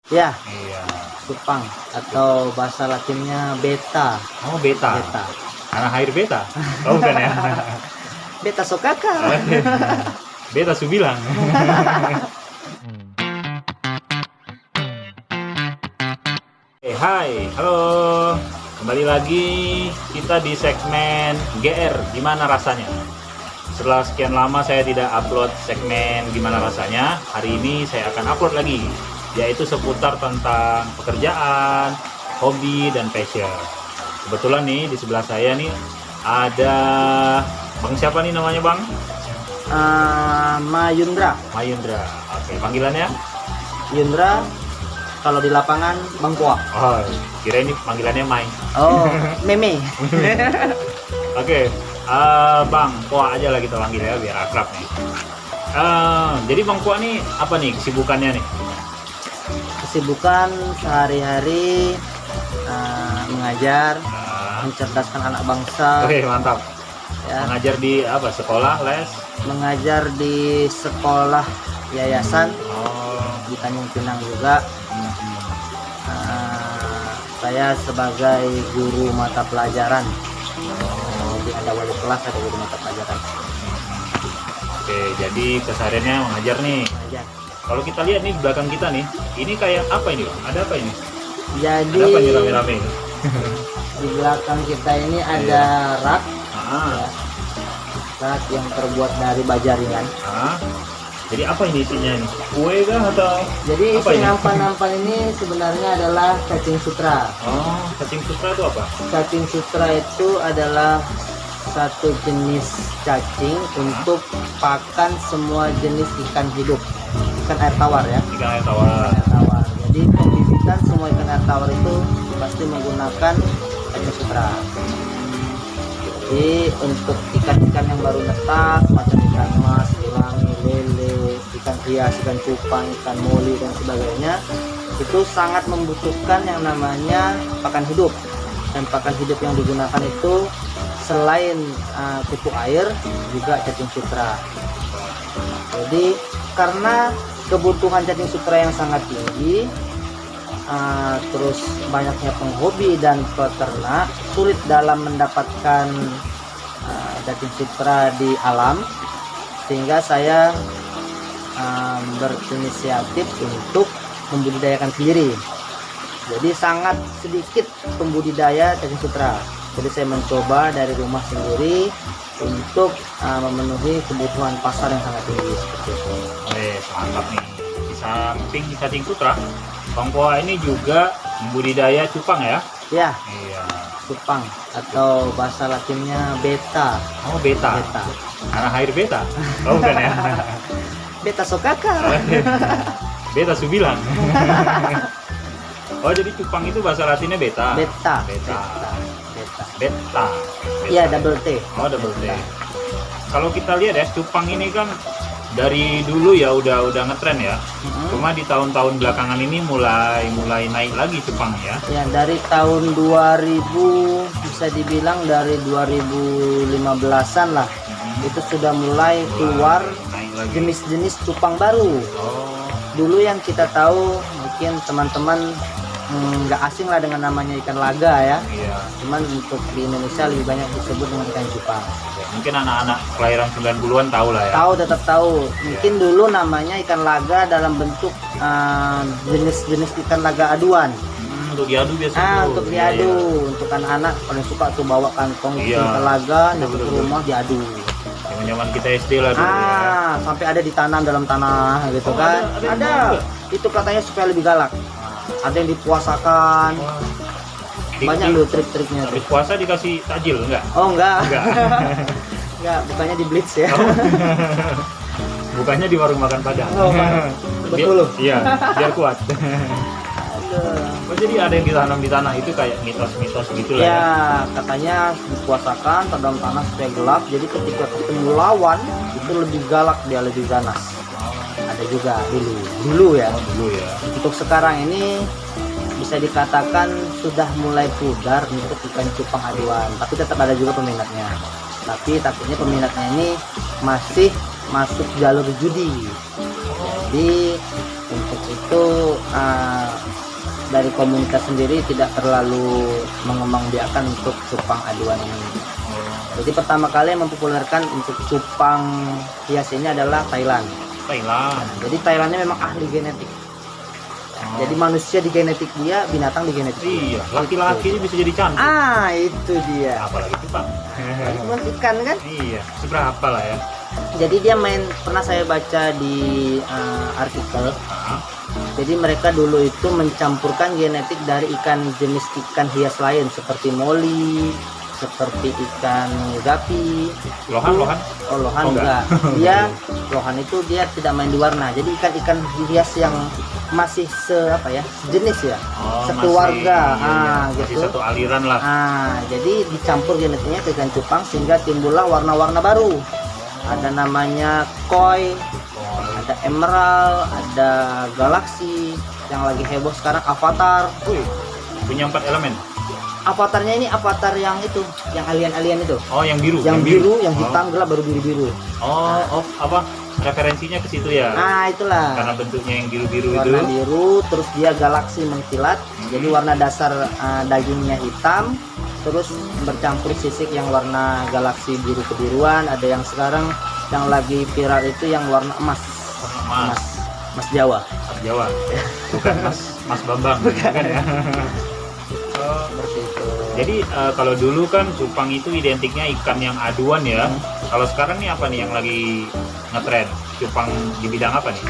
Ya, Iya. cupang atau bahasa latinnya beta. Oh, beta. Beta. Anak air beta. Oh, bukan ya. Beta sokaka. Beta Subilang. Hai, halo. Kembali lagi kita di segmen GR, gimana rasanya? Setelah sekian lama saya tidak upload segmen gimana rasanya, hari ini saya akan upload lagi, yaitu seputar tentang pekerjaan, hobi, dan passion. Kebetulan nih di sebelah saya nih ada Bang siapa nih namanya Bang? Mayundra. Mayundra. Oke, panggilannya? Yundra. Kalau di lapangan Bang Poa. Oh, kira ini panggilannya Mai. Oh, Meme. Oke, Bang Poa aja lah kita panggil ya biar akrab nih. Jadi Bang Poa nih apa nih kesibukannya nih? Kesibukan sehari-hari mengajar, mencerdaskan anak bangsa. Oke, mantap. Ya, Mengajar di apa? Sekolah, les? mengajar di sekolah yayasan Oh, di Tanjung Pinang juga. Saya sebagai guru mata pelajaran. Jadi ada wali kelas, ada guru mata pelajaran. oke. Jadi kesehariannya mengajar nih. Mengajar. Kalau kita lihat nih di belakang kita nih, ini kayak apa ini Bang? Ada apa ini? Jadi Ada apa nih rame-rame ini? di belakang kita ini ada rak, Ah, rak yang terbuat dari baja ringan. Jadi apa ini isinya ini? Kue kah atau? Jadi Apa isi ini? nampan-nampan ini sebenarnya adalah cacing sutra. Oh, cacing sutra itu apa? Cacing sutra itu adalah satu jenis cacing untuk pakan semua jenis ikan hidup, ikan air tawar ya. Ikan air tawar. Air tawar. Jadi pembibitan semua ikan air tawar itu pasti menggunakan cacing sutra. Jadi untuk ikan-ikan yang baru netas macam ikan mas, ulangi, lele, ikan hias, ikan cupang, ikan moli dan sebagainya itu sangat membutuhkan yang namanya pakan hidup. Dan pakan hidup yang digunakan itu selain pupuk air juga cacing sutra. Jadi karena kebutuhan cacing sutra yang sangat tinggi, terus banyaknya penghobi dan peternak sulit dalam mendapatkan cacing sutra di alam, sehingga saya berinisiatif untuk membudidayakan sendiri. Jadi sangat sedikit pembudidaya cacing sutra. Jadi saya mencoba dari rumah sendiri untuk memenuhi kebutuhan pasar yang sangat tinggi seperti itu. Mantap nih. Di samping cacing sutra, Bang Poa ini juga membudidaya cupang ya? Ya, Iya. cupang atau bahasa latinnya beta. Oh, beta. Beta. Anak air beta. Oh, bukan ya? Beta sokaka. Beta Subilang. Oh, jadi cupang itu bahasa latinnya beta. Beta. Beta. Beta. Beta. Iya, double T. Oh, double T. Kalau kita lihat ya, cupang ini kan dari dulu ya udah ngetren ya. Cuma di tahun-tahun belakangan ini mulai naik lagi cupang ya. Ya, dari tahun 2000 bisa dibilang dari 2015-an lah. Itu sudah mulai keluar Naik lagi. jenis-jenis cupang baru. Oh, Dulu yang kita tahu mungkin teman-teman nggak asing lah dengan namanya ikan laga ya. iya. Cuman untuk di Indonesia lebih banyak disebut dengan ikan cupang. Mungkin anak-anak kelahiran 90-an tahu lah ya. Tahu, tetap tahu. Mungkin dulu namanya ikan laga dalam bentuk jenis-jenis ikan laga aduan. Untuk diadu biasanya. Untuk diadu, untuk anak-anak paling suka tuh bawa kantong Iya. ikan laga, nyampe ke Betul. rumah diadu. Zaman kita SD lah dulu ya. Sampai ada ditanam dalam tanah gitu Oh, kan. ada yang Ada. juga? Itu katanya supaya lebih galak. Ada yang dipuasakan. Wah. Banyak Di- loh trik-triknya tuh. Habis puasa dikasih takjil enggak? Oh enggak. Enggak. Enggak, bukannya di blitz ya. Oh. Bukannya di warung makan Padang. Oh, betul. Iya, biar kuat. Aduh. Oh, jadi ada yang ditanam di tanah itu kayak mitos-mitos gitu lah ya. Ya, katanya dipuasakan dalam tanah supaya gelap. Jadi ketika ketemu lawan itu lebih galak, dia lebih ganas. Ada juga dulu ya. Oh, dulu ya. Untuk sekarang ini bisa dikatakan sudah mulai pudar untuk ikan cupang aduan, tapi tetap ada juga peminatnya. Tapi takutnya peminatnya ini masih masuk jalur judi. Jadi untuk itu dari komunitas sendiri tidak terlalu mengembangbiakan untuk cupang aduan ini. Jadi pertama kali yang mempopulerkan untuk cupang hias ini adalah Thailand. Thailand. Jadi Thailandnya memang ahli genetik. Jadi manusia di genetik dia, binatang di genetik. Iya, laki-laki ini bisa jadi cantik. Ah, itu dia. Apalagi cupang. Cuma ikan kan? Iya, seberapa lah ya. Jadi dia pernah saya baca di artikel. Ah, Jadi mereka dulu itu mencampurkan genetik dari ikan jenis ikan hias lain seperti moli, seperti ikan gapi. Lohan, Itu- lohan. Oh, lohan Oh, enggak. enggak. Dia lohan itu dia tidak main di warna. Jadi ikan-ikan hias yang masih sejenis ya, Oh, sekeluarga. masih, iya, masih Gitu. satu aliran lah. Jadi dicampur genetiknya ke ikan cupang sehingga timbullah warna-warna baru. Ada namanya koi, ada emerald, ada galaksi, yang lagi heboh sekarang avatar. Wih, punya 4 elemen. Avatarnya ini avatar yang itu, yang alien-alien itu. Oh, yang biru. Yang biru, yang Oh. hitam gelap baru biru-biru. Oh, apa? Referensinya ke situ ya. Nah, itulah. Karena bentuknya yang biru-biru itu. Warna biru, terus dia galaksi mengkilat. Jadi warna dasar dagingnya hitam, terus bercampur sisik yang warna galaksi biru kebiruan. Ada yang sekarang yang lagi viral itu yang warna emas. Warna emas. Emas Jawa. Mas Jawa. Bukan Mas Bambang. Bukan ya. Oh, Seperti itu. jadi kalau dulu kan cupang itu identiknya ikan yang aduan ya. Kalau sekarang nih apa nih yang lagi ngetren? Cupang di bidang apa nih?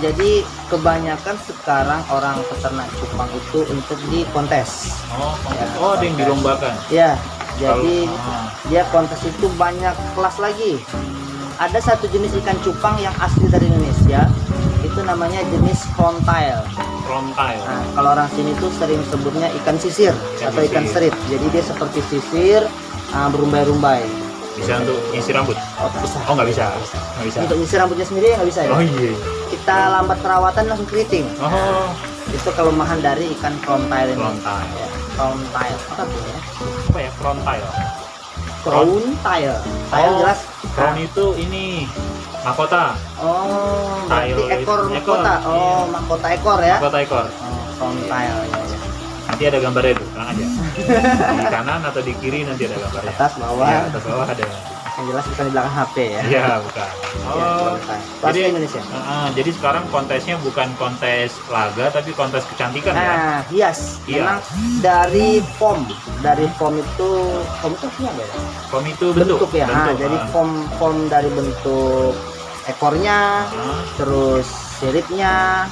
Jadi kebanyakan sekarang orang peternak cupang itu untuk di kontes. Oh, Ya, oh ada yang kontes. dilombakan. Ya, jadi Kalau- dia kontes itu banyak kelas lagi. Ada satu jenis ikan cupang yang asli dari Indonesia, itu namanya jenis frontail. frontal. Nah, kalau orang sini tuh sering sebutnya ikan sisir Ikan atau ikan sisir. serit. Jadi dia seperti sisir, berumbai-rumbai. Bisa untuk isi rambut? Oh, bisa. Oh, nggak bisa. Nggak bisa. Untuk isi rambutnya sendiri nggak bisa ya. Oh iya. Kita lambat perawatan langsung keriting. Oh, Itu kelemahan dari ikan frontail ini. frontal. Ya, frontail. Apa tuh ya? Apa ya frontal? Frontail. Tail Oh, jelas. Front itu ini mahkota. Oh, berarti Tail, ekor ekor. mahkota. Oh, Iya. mahkota ekor ya. Mahkota ekor. Oh, frontail. Ya, ya. Nanti ada gambarnya tuh, tenang aja. Di kanan atau di kiri nanti ada gambarnya. Atas bawah. Iya, atas bawah ada. Yang jelas bukan di belakang HP ya. Iya, bukan. Ya, Oh, frontail. Bahasa jadi Indonesia. jadi sekarang kontesnya bukan kontes laga tapi kontes kecantikan ya. Nah, hias. Iya. Memang dari form itu apa ya? Form itu bentuk. ya. Nah, Bentuk, jadi ah. form dari bentuk ekornya, Ah. terus siripnya,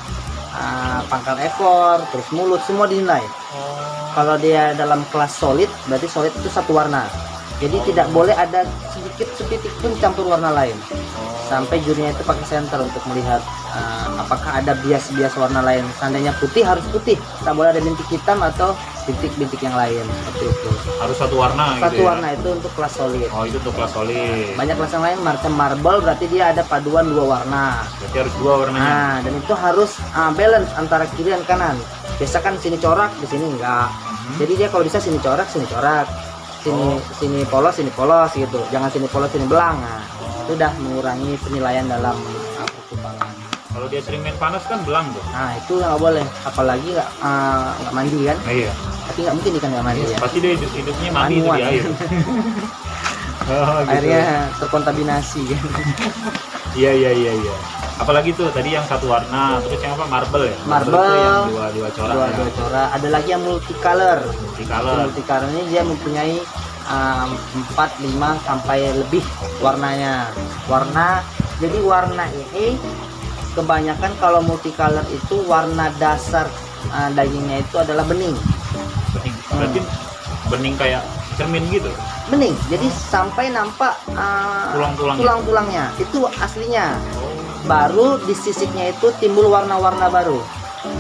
pangkal ekor, terus mulut semua dinilai. Oh. Kalau dia dalam kelas solid, berarti solid itu satu warna. Jadi tidak boleh ada sedikit sepitik pun campur warna lain. Sampai jurinya itu pakai senter untuk melihat apakah ada bias-bias warna lain. Seandainya putih harus putih, tak boleh ada bintik hitam atau bintik-bintik yang lain seperti itu. Harus satu warna Satu gitu ya. warna itu untuk kelas solid. Oh, itu untuk kelas solid. Banyak kelas yang lain macam marble berarti dia ada paduan dua warna. Berarti harus dua warnanya. Nah, dan itu harus balance antara kiri dan kanan. Biasa kan sini corak, di sini enggak. Jadi dia kalau bisa sini corak, sini corak. Sini sini polos gitu. Jangan sini polos, sini belang. Nah, itu udah mengurangi penilaian dalam percumpangan. Kalau dia sering main panas kan belang tuh. Nah, itu nggak boleh. Apalagi nggak mandi kan. Nah, iya. Tapi nggak mungkin ikan nggak mandi ya. Pasti dia hidupnya mandi itu Manual. di air. Oh, gitu. Airnya terkontaminasi kan. Iya. Apalagi tuh tadi yang satu warna, terus yang apa marble ya? Marble. Itu yang dua corak. Dua ya. corak. Ada lagi yang multicolor. Multicolor. Multicolor ini dia mempunyai 4, 5 sampai lebih warnanya. Jadi warna ini kebanyakan kalau multicolor itu warna dasar dagingnya itu adalah bening. Bening. Berarti bening kayak cermin gitu. Bening. Jadi sampai nampak Tulang-tulangnya. tulang-tulangnya. Itu aslinya. Baru di sisiknya itu timbul warna-warna baru.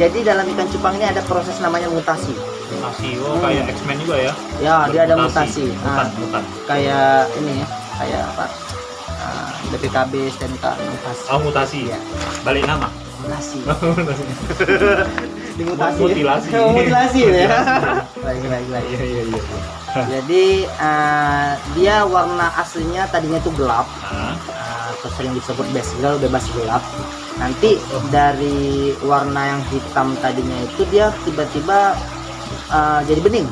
Jadi dalam ikan cupang ini ada proses namanya mutasi. Mutasi. Oh, kayak X-Men juga ya. Ya, dia ada mutasi. Mutan. Kayak ini ya, kayak apa? BPKB, STNK, mutasi. Oh, mutasi. Iya. Balik nama. Mutasi. Mutasi. Dimutasi. Mutilasi. Oh, mutilasi ya. Baik. Iya. Jadi dia warna aslinya tadinya itu gelap, Nah, atau sering disebut base girl, bebas gelap. Nanti dari warna yang hitam tadinya itu dia tiba-tiba jadi bening.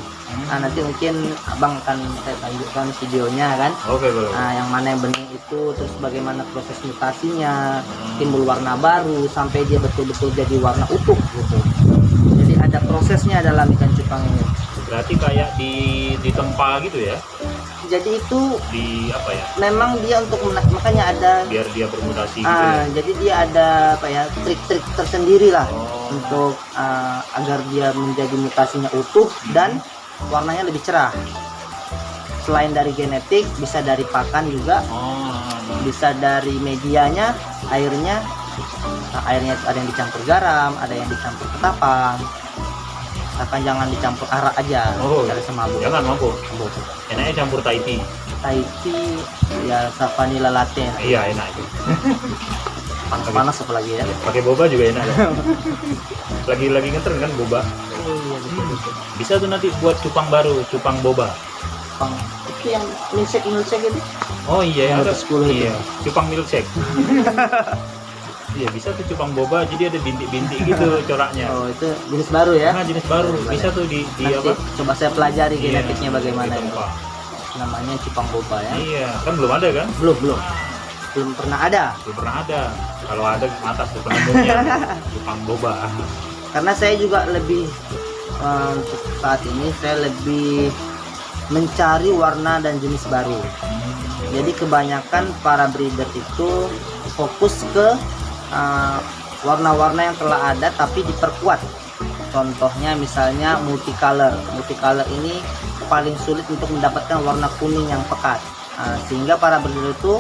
Nah, nanti mungkin abang akan saya tunjukkan videonya kan. Oke, boleh. Nah, yang mana yang bening itu, terus bagaimana proses mutasinya, timbul warna baru sampai dia betul-betul jadi warna utuh gitu. Jadi ada prosesnya dalam ikan cupang ini. Berarti kayak ditempa gitu ya? Jadi itu Di apa ya? memang dia untuk makanya ada Biar dia bermutasi gitu ya. jadi dia ada apa ya, trik-trik tersendiri lah Oh. untuk agar dia menjadi mutasinya utuh dan warnanya lebih cerah. Selain dari genetik, bisa dari pakan juga, Oh. bisa dari medianya, airnya. Nah, airnya itu ada yang dicampur garam, ada yang dicampur ketapang. Akan jangan dicampur arak aja, Oh, cari semabuk. jangan mabuk. Enaknya campur Thai tea. Thai tea ya vanilla latte. Iya, enak itu. Panas apalagi ya. Pakai boba juga enak ya. Lagi ngetren kan boba. Oh iya betul. Bisa tuh nanti buat cupang baru, cupang boba. Pang itu yang milkshake itu. Oh iya, Yang ada 10 itu. Iya, cupang milkshake. Iya, bisa tuh cupang boba, jadi ada bintik-bintik gitu coraknya. Oh itu jenis baru ya. Nah, jenis baru. Bisa tuh di Nanti apa? coba saya pelajari Iya, genetiknya bagaimana itu. ditempa. Namanya cupang boba ya. Iya, kan belum ada kan? Belum pernah ada. Belum pernah ada. Kalau ada atas tuh penumbuhnya cupang boba. Karena saya juga lebih untuk saat ini saya lebih mencari warna dan jenis baru. Jadi kebanyakan para breeder itu fokus ke warna-warna yang telah ada tapi diperkuat. Contohnya misalnya multicolor. Multicolor ini paling sulit untuk mendapatkan warna kuning yang pekat. Sehingga para breeder itu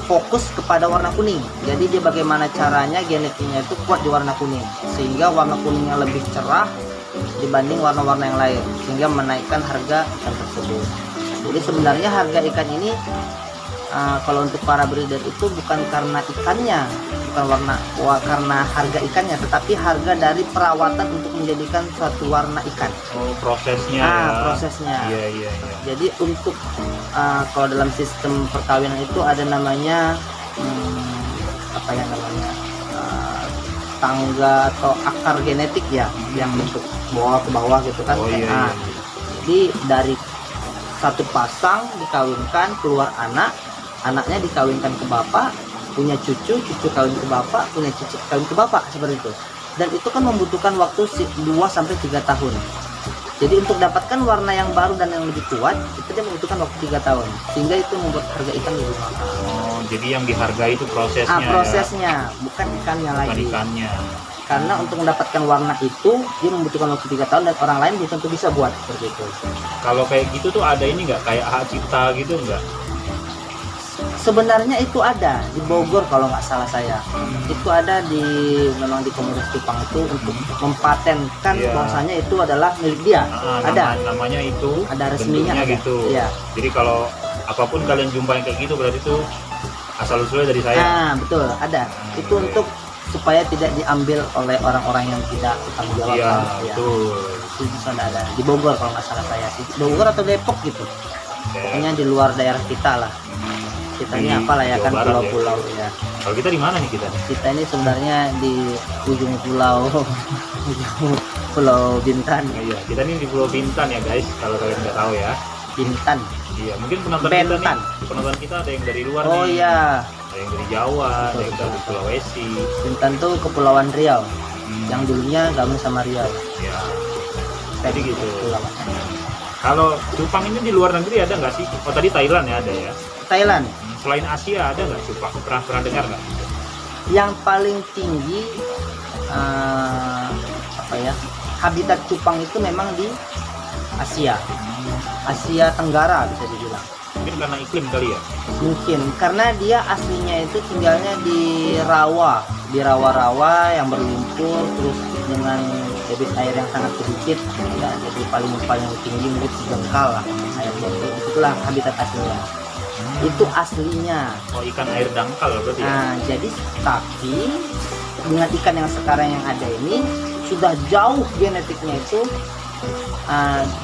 fokus kepada warna kuning. Jadi dia bagaimana caranya genetiknya itu kuat di warna kuning, sehingga warna kuningnya lebih cerah dibanding warna-warna yang lain, sehingga menaikkan harga ikan tersebut. Jadi sebenarnya harga ikan ini kalau untuk para breeder itu bukan karena ikannya, bukan karena harga ikannya, tetapi harga dari perawatan untuk menjadikan suatu warna ikan. Oh, prosesnya. Prosesnya. Iya. Jadi untuk kalau dalam sistem perkawinan itu ada namanya apa ya namanya tangga atau akar genetik ya, yang bentuk bawah ke bawah gitu kan. Oh, iya. Jadi dari satu pasang dikawinkan keluar anak, anaknya dikawinkan ke bapak, punya cucu, cucu kawin ke bapak, punya cucu kawin ke bapak, seperti itu. Dan itu kan membutuhkan waktu 2-3 tahun. Jadi untuk dapatkan warna yang baru dan yang lebih kuat, itu dia membutuhkan waktu 3 tahun. Sehingga itu membuat harga ikan lebih mahal. Oh, jadi yang dihargai itu prosesnya. Prosesnya, bukan ikannya Bukan lagi. ikannya. Karena untuk mendapatkan warna itu, dia membutuhkan waktu 3 tahun dan orang lain belum tentu bisa buat seperti itu. Kalau kayak gitu tuh ada ini nggak kayak hak cipta gitu nggak? Sebenarnya itu ada di Bogor kalau nggak salah saya. Itu ada memang di komunitas cupang itu untuk mempatenkan Iya. bahwasanya itu adalah milik dia. Ada. Namanya itu. Ada resminya, bentuknya ada. gitu. Iya. Jadi kalau apapun kalian jumpain kayak gitu berarti itu asal usulnya dari saya. Nah, betul, ada. Itu untuk supaya tidak diambil oleh orang-orang yang tidak bertanggung jawab. Iya, Ya. betul. Itu sudah ada di Bogor kalau nggak salah saya. Di Bogor atau Depok gitu. Pokoknya di luar daerah kita lah. Kita ini Di apalah ya Jawa kan, Barat pulau-pulau ya. Kalau kita di mana nih kita? Kita ini sebenarnya di ujung pulau ujung Pulau Bintan. Iya, kita nih di Pulau Bintan ya guys. Kalau kalian nggak tahu ya. Bintan. Iya, mungkin penonton Bentan. kita ada yang dari luar Oh nih. iya, Ada yang dari Jawa, ada yang dari Sulawesi. Bintan tuh Kepulauan Riau. Hmm, Yang dulunya gabung sama Riau. ya. Jadi gitu. Kepulauan. Kalau cupang ini di luar negeri ada nggak sih? Oh tadi Thailand ya ada ya. Thailand. Selain Asia ada nggak cupang? Pernah dengar nggak? Yang paling tinggi apa ya, habitat cupang itu memang di Asia Tenggara bisa dibilang. Mungkin karena iklim kali ya. Mungkin karena dia aslinya itu tinggalnya di rawa-rawa yang berlumpur, terus dengan debit air yang sangat sedikit ya, jadi paling tinggi mungkin sejengkal lah airnya. Itulah habitat aslinya. Itu aslinya. Oh ikan air dangkal berarti ya. Nah, jadi tapi dengan ikan yang sekarang yang ada ini sudah jauh genetiknya itu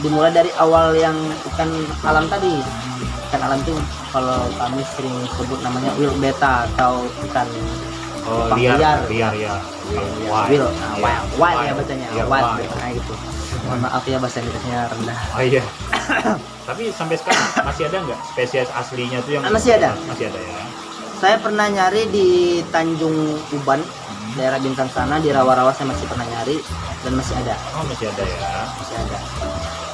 dimulai dari awal yang ikan alam tadi. Ikan alam itu kalau kami sering sebut namanya wild beta atau ikan Oh, cupang liar liar. ya. Wild, wild ya bacanya, Iya, wild, wild. nah gitu. Mohon maaf ya bahasa Inggrisnya rendah. Oh iya. Tapi sampai sekarang masih ada nggak spesies aslinya tuh yang Masih ada. Masih ada ya. Saya pernah nyari di Tanjung Uban, daerah Bintan sana, di rawa-rawa saya masih pernah nyari dan masih ada, Oh, masih ada ya. masih ada.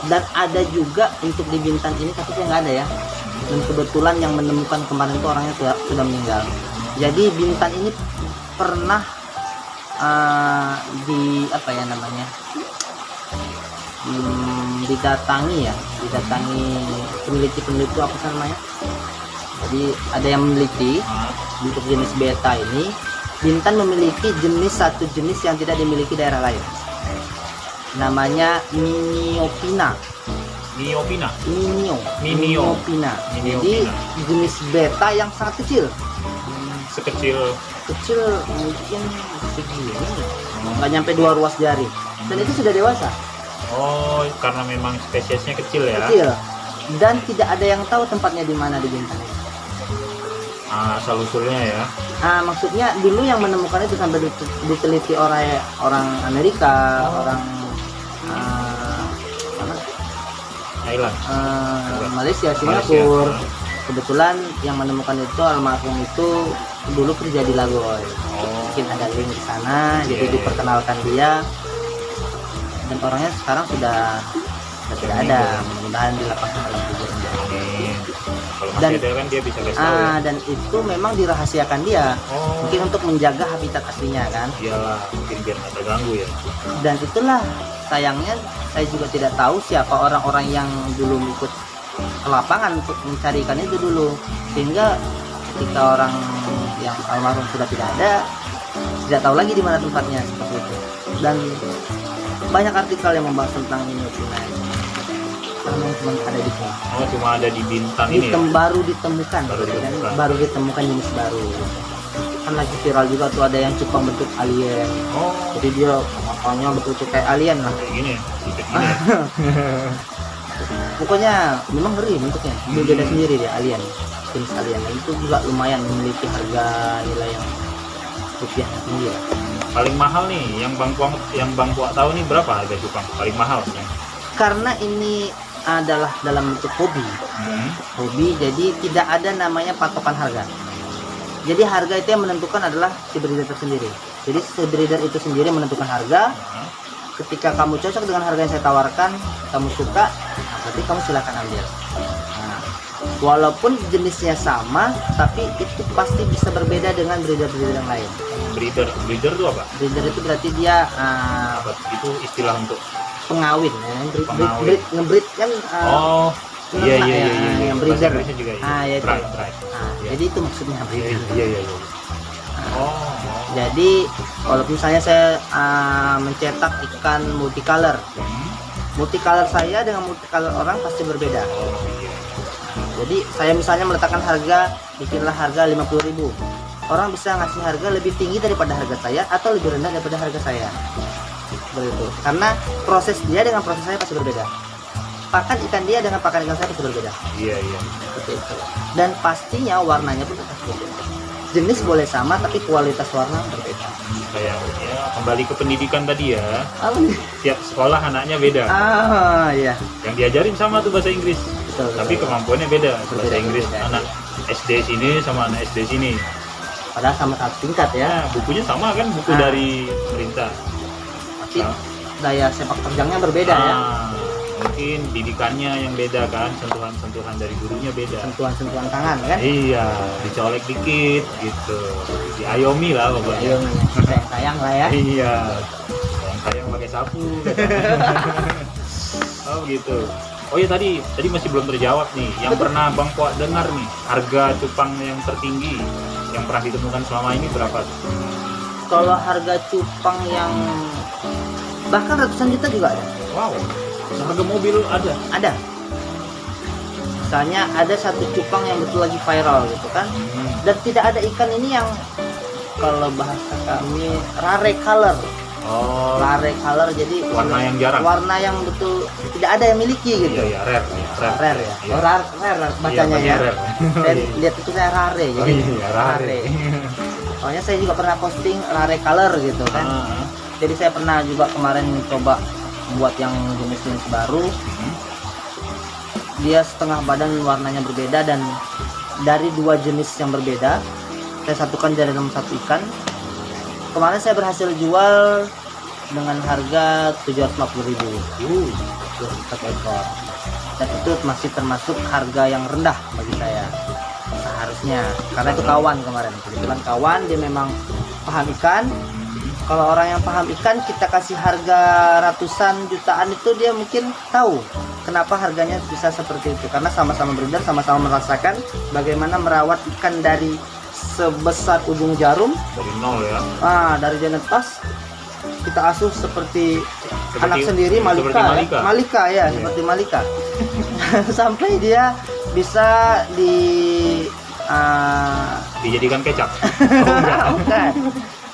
Dan ada juga untuk di Bintan ini tapi saya nggak ada ya. Dan kebetulan yang menemukan kemarin itu orangnya sudah meninggal. Jadi Bintan ini pernah di apa ya namanya? Didatangi peneliti-peneliti itu apa sih namanya? Jadi ada yang meneliti untuk jenis beta ini. Bintan memiliki satu jenis yang tidak dimiliki daerah lain. Namanya Miniopina. Miopina. Miniopina. Jadi jenis beta yang sangat kecil. Sekecil. Kecil mungkin segini, nggak nyampe 2 ruas jari. Dan itu sudah dewasa. Oh, karena memang spesiesnya kecil ya. Kecil. Dan tidak ada yang tahu tempatnya di mana di Bintan ini. Asal usulnya ya. Maksudnya dulu yang menemukan itu sampai diteliti orang Amerika, orang Thailand. Malaysia, Singapura. Kebetulan yang menemukan itu almarhum itu dulu kerja di Lagoy. Mungkin ada link di sana, jadi diperkenalkan dia. Dan orangnya sekarang sudah tidak ada, mudah-mudahan dilapaskan dalam kubur. Amin. Kalau Dan- masih ada kan dia bisa kasih tahu ya. Dan itu memang dirahasiakan dia, mungkin untuk menjaga habitat aslinya kan. Iyalah, mungkin biar nggak terganggu ya. Dan itulah sayangnya saya juga tidak tahu siapa orang-orang yang dulu ikut ke lapangan untuk mencari ikan itu dulu, sehingga ketika orang yang almarhum sudah tidak ada, tidak tahu lagi di mana tempatnya seperti itu. Dan banyak artikel yang membahas tentang Miniopina ini. Karena cuma ada di sini. Oh, cuma ada di Bintan ini ya. Baru ditemukan, baru ditemukan jenis baru. Kan lagi viral juga tuh, ada yang cupang bentuk alien. Oh, Jadi dia makanya betul-betul kayak alien lah. kayak gini ya. Titik gini ya. Pokoknya memang ngeri bentuknya. Dia beda sendiri dia, alien, jenis alien. Dan itu juga lumayan memiliki harga nilai yang rupiah tinggi lah. Paling mahal nih yang Bang Puak tahu nih berapa harga cupang? Paling mahal ya. Karena ini adalah dalam bentuk hobi, jadi tidak ada namanya patokan harga. Jadi harga itu yang menentukan adalah si breeder tersendiri. Jadi si breeder itu sendiri menentukan harga. Ketika kamu cocok dengan harga yang saya tawarkan, kamu suka, nah berarti kamu silakan ambil. Nah, walaupun jenisnya sama, tapi itu pasti bisa berbeda dengan breeder-breeder yang lain. Breeder itu apa? Breeder itu berarti dia Apa? Itu istilah untuk pengawin, ya. Pengawin. Ngebreed kan. Iya, yang breeder. Bahasa Inggrisnya juga ya. Ya itu. Drive. Nah, Iya. jadi itu maksudnya breeder. Iya. Oh. Jadi kalau misalnya saya mencetak ikan multicolor, multicolor saya dengan multicolor orang pasti berbeda. Oh, iya. Jadi saya misalnya meletakkan harga, bikinlah harga 50.000. Orang bisa ngasih harga lebih tinggi daripada harga saya atau lebih rendah daripada harga saya. Seperti itu. Karena proses dia dengan proses saya pasti berbeda. Pakan ikan dia dengan pakan ikan saya pasti berbeda. Iya. Seperti itu. Dan pastinya warnanya pun pasti berbeda. Jenis boleh sama tapi kualitas warna berbeda. Kayak ya kembali ke pendidikan tadi ya. Tiap sekolah anaknya beda. Iya. Yang diajarin sama tuh bahasa Inggris. Betul. Tapi kemampuannya beda. Bahasa Berbeda, Inggris berbeda. anak SD sini sama anak SD sini. Padahal sama satu tingkat ya. Ya, bukunya sama kan, buku dari pemerintah. Tapi daya sepak terjangnya berbeda ya. Mungkin didikannya yang beda kan, sentuhan-sentuhan dari gurunya beda. Sentuhan-sentuhan tangan kan. Iya, dicolek dikit gitu. Diayomi lah pokoknya. Ayo sayang lah ya. Iya. Sayang pakai sapu. Oh gitu. Oh iya tadi masih belum terjawab nih. Yang pernah Bang Puak dengar nih, harga cupang yang tertinggi yang pernah ditemukan selama ini berapa? Kalau harga cupang yang bahkan ratusan juta juga ada. Wow. Harga mobil ada. Ada. Misalnya ada satu cupang yang betul lagi viral gitu kan. Dan tidak ada ikan ini yang kalau bahasa kami rare color. Oh. Rare color jadi Warna yang jarang. Warna yang betul tidak ada yang miliki gitu. Iya, rare. Rare ya. Iya. Oh, rare bacanya Iya, ya. rare. Saya lihat itu saya rare Oh jadi iya, rare. Soalnya saya juga pernah posting rare color gitu kan. Jadi saya pernah juga kemarin coba buat yang jenis baru. Dia setengah badan warnanya berbeda, dan dari dua jenis yang berbeda saya satukan dalam satu ikan. Kemarin saya berhasil jual dengan harga 750.000 satu ekor, dan itu masih termasuk harga yang rendah bagi saya seharusnya, karena itu kawan kemarin, kebetulan kawan dia memang paham ikan. Kalau orang yang paham ikan kita kasih harga ratusan jutaan itu dia mungkin tahu kenapa harganya bisa seperti itu, karena sama-sama breeder, sama-sama merasakan bagaimana merawat ikan dari sebesar ujung jarum Dari nol ya. dari Genetas kita asuh seperti anak sendiri, seperti Malika. Malika. Ya, seperti Malika. Sampai dia bisa Dijadikan kecap. bukan.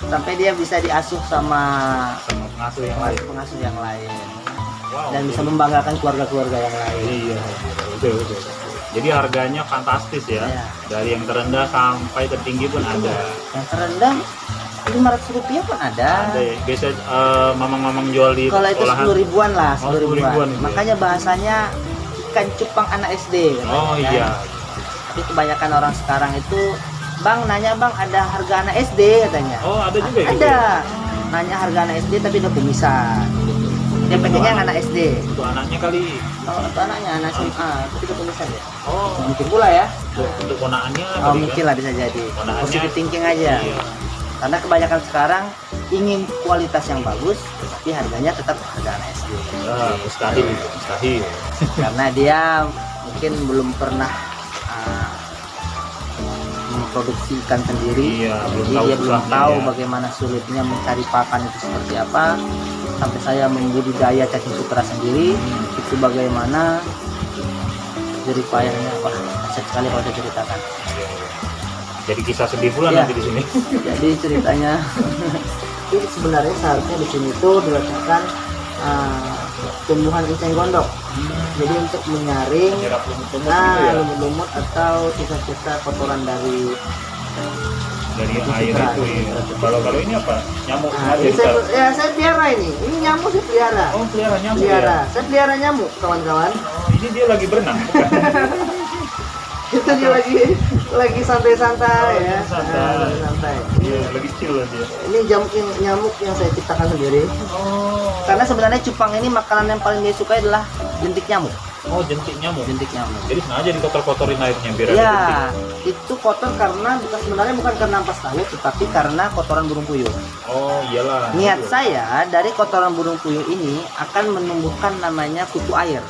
Sampai dia bisa diasuh sama Pengasuh yang lain. pengasuh yang lain. Wow. Dan bisa membanggakan keluarga-keluarga yang lain. Iya, betul. Jadi harganya fantastis ya. Iya. Dari yang terendah sampai tertinggi pun ada. Yang terendah Rp500 pun ada. Ada ya. Biasa mamang-mamang jual di Kalau itu sekolahan. 10 ribuan lah, 10 Oh, 10 ribuan ribuan. itu ya. Makanya bahasanya ikan cupang anak SD. katanya, Oh kan. iya. Tapi kebanyakan orang sekarang itu, Bang nanya bang ada harga anak SD katanya. Oh ada juga ya? Ada. Nanya harga anak SD tapi udah kumisan. Dia pengennya yang anak SD. Untuk anaknya kali. Kalau untuk anaknya anak SMA tapi udah kumisan ya. Oh, Mungkin pula ya. untuk ponakannya Oh, kali mungkin kan? lah bisa jadi. Ponakannya. Positive thinking aja. Iya. Karena kebanyakan sekarang ingin kualitas yang bagus, tapi harganya tetap harga anak SD. Mustahil. Karena dia mungkin belum pernah memproduksi ikan sendiri. Iya, belum Jadi tahu dia belum susahnya tahu ya. bagaimana sulitnya mencari pakan itu seperti apa. Sampai saya membudidaya cacing sutra sendiri, itu bagaimana jerih payahnya. Wah, asik sekali kalau saya ceritakan. Jadi kisah sedih pula Iya. nanti di sini. Jadi ceritanya ini sebenarnya seharusnya di sini tuh diletakkan tumbuhan enceng gondok. Jadi untuk menyaring Menyerap lumut-lumut gitu ya. lumut-lumut atau sisa-sisa kotoran dari Dari air itu ya. Kalau ini apa? Nyamuk aja ini kita. saya pelihara ini nyamuk saya pelihara. Oh, pelihara nyamuk Pelihara. ya. Saya pelihara nyamuk kawan-kawan. Oh, ini dia lagi berenang. Itu dia lagi santai-santai Oh, ya. santai. Santai. Iya, lagi chill lah dia. Ini nyamuk yang saya ciptakan sendiri. Oh. Karena sebenarnya cupang ini makanan yang paling dia sukai adalah jentik nyamuk. Oh, jentik nyamuk. Jentik nyamuk. Jadi sengaja dikotor-kotorin airnya biar ada jentik. Ya, itu kotor karena sebenarnya bukan karena ampas tahu, tetapi karena kotoran burung puyuh. Oh, iyalah. Niat Betul. saya dari kotoran burung puyuh ini akan menumbuhkan namanya kutu air,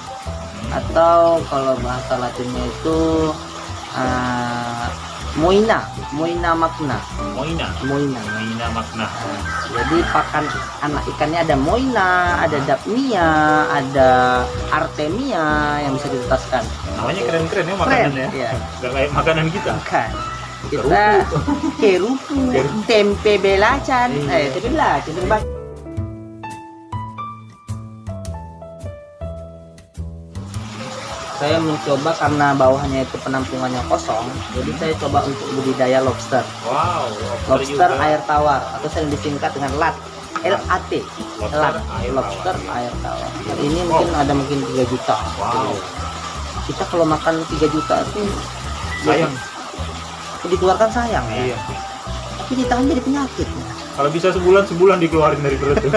atau kalau bahasa Latinnya itu moina magna. Moina makna. Jadi pakan anak ikannya ada moina, ada dapnia, ada artemia yang bisa ditetaskan. Namanya keren-keren ya makanannya. Iya. Gak kayak makanan kita. Bukan. Kita kerupu, tempe belacan, Iya. tempe belacan, tempe belacan. Saya mencoba karena bawahnya itu penampungannya kosong, jadi saya coba untuk budidaya lobster. Wow, Lobster juga. air tawar atau sering disingkat dengan LAT. LAT. Lobster LAT. air Lobster tawar. air tawar. Ini mungkin ada mungkin 3 juta. Wow. Kita kalau makan 3 juta itu Sayang. dikeluarkan sayang ya. Iya. Tapi di tangan jadi penyakit. Kalau bisa sebulan dikeluarin dari perut tuh.